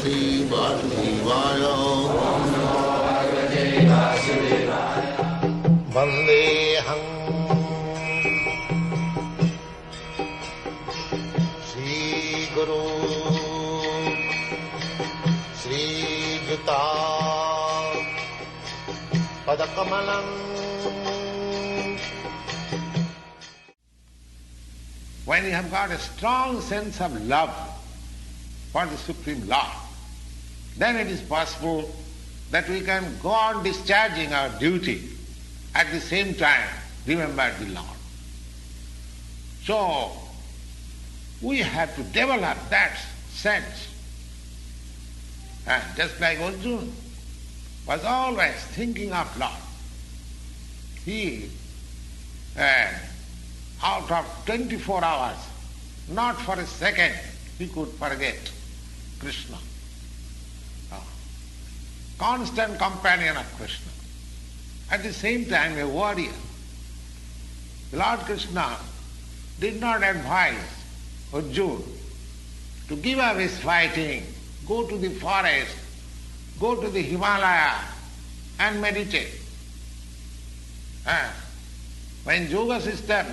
Parvati Vasudevaya. Vandeham Shri Guru Shri Juta Padakamalam. When you have got a strong sense of love for the Supreme Lord, then it is possible that we can go on discharging our duty, at the same time remember the Lord. So, we have to develop that sense. And just like Arjuna was always thinking of Lord. He, out of 24 hours, not for a second, he could forget Krishna. Constant companion of Krishna. At the same time, a warrior. Lord Krishna did not advise Arjuna to give up his fighting, go to the forest, go to the Himalaya and meditate. When yoga system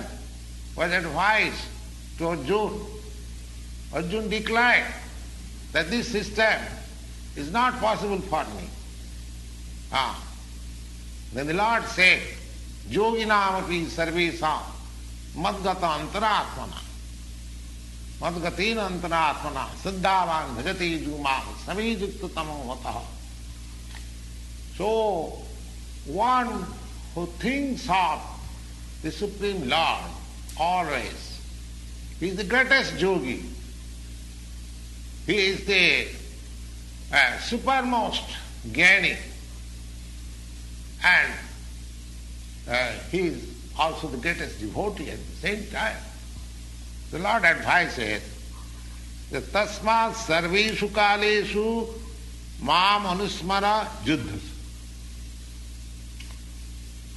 was advised to Arjuna, Arjuna declared that this system is not possible for me. Then the Lord said, Yoginamapi sarvesam madgata antaratmana madgatina antaratmana siddhavan bhajati jumam samijukta tamam vataha. So, one who thinks of the Supreme Lord always, he is the greatest yogi. He is the supermost jnani, and he is also the greatest devotee at the same time. The Lord advises that tasmat sarveshu kaleshu mam anusmara juddhas.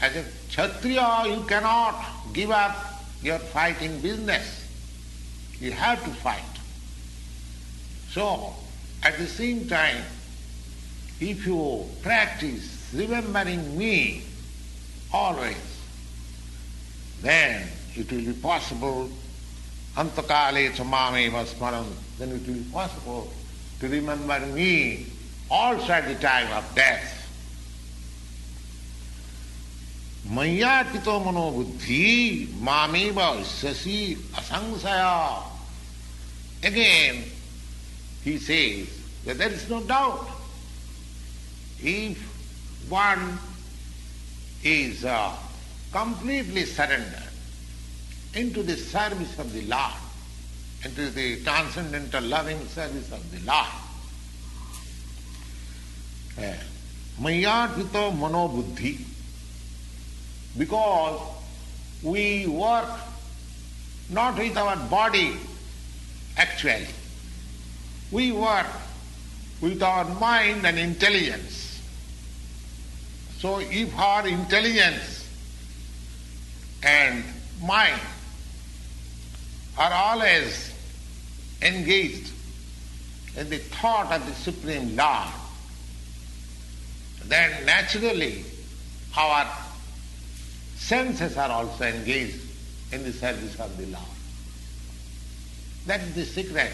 As a Kshatriya, you cannot give up your fighting business. You have to fight. So, at the same time, if you practice remembering me always, then it will be possible, antakale chamameva smaram, then it will be possible to remember me also at the time of death. Mayatito mano buddhi mameva sasi asangsaya. Again, he says that there is no doubt. If one is completely surrendered into the service of the Lord, into the transcendental loving service of the Lord, mayatito mano buddhi, because we work not with our body actually, we work with our mind and intelligence. So if our intelligence and mind are always engaged in the thought of the Supreme Lord, then naturally our senses are also engaged in the service of the Lord. That is the secret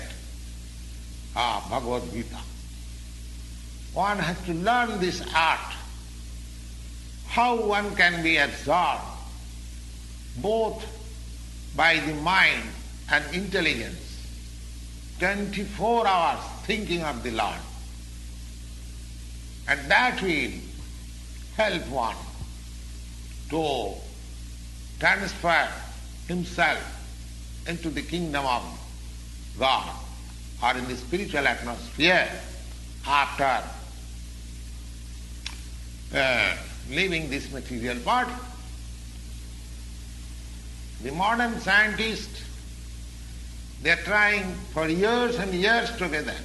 of Bhagavad Gita. One has to learn this art, how one can be absorbed both by the mind and intelligence, 24 hours thinking of the Lord. And that will help one to transfer himself into the kingdom of God or in the spiritual atmosphere after leaving this material body. The modern scientists, they are trying for years and years together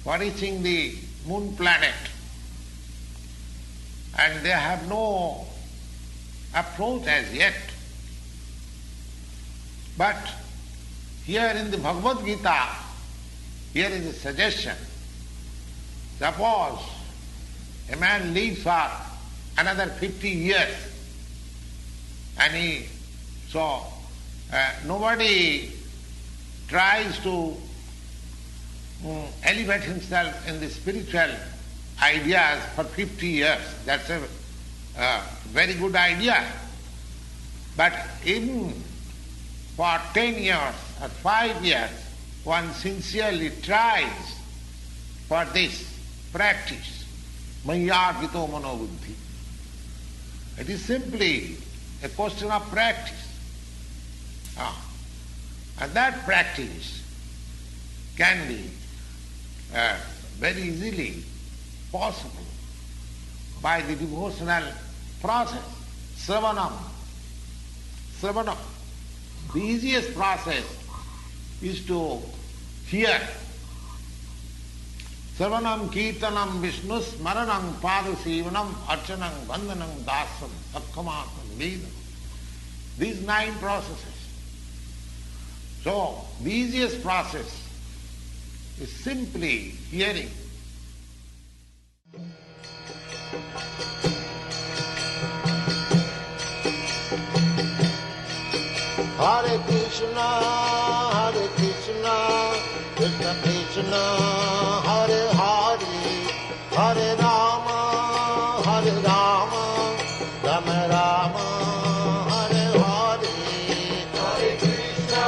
for reaching the moon planet, and they have no approach as yet. But here in the Bhagavad Gita, Here is a suggestion. Suppose a man lives for another 50 years and nobody tries to elevate himself in the spiritual ideas for 50 years. That's a very good idea. But even for 10 years or 5 years, one sincerely tries for this practice, Mayarpito Manobuddhi. It is simply a question of practice. And that practice can be very easily possible by the devotional process, Sravanam. Sravanam. The easiest process is to hear. Sravanam, Kirtanam, Vishnu, Smaranam, Padasivanam, Archanam, Vandanam, Dasam, Sakkhamatam, Vedam. These 9 processes. So, the easiest process is simply hearing. Hare Krishna, Krishna Krishna, Hare Hare, Hare Rama, Rama Rama, Hare Hare. Hare Krishna,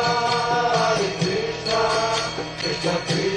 Krishna Krishna.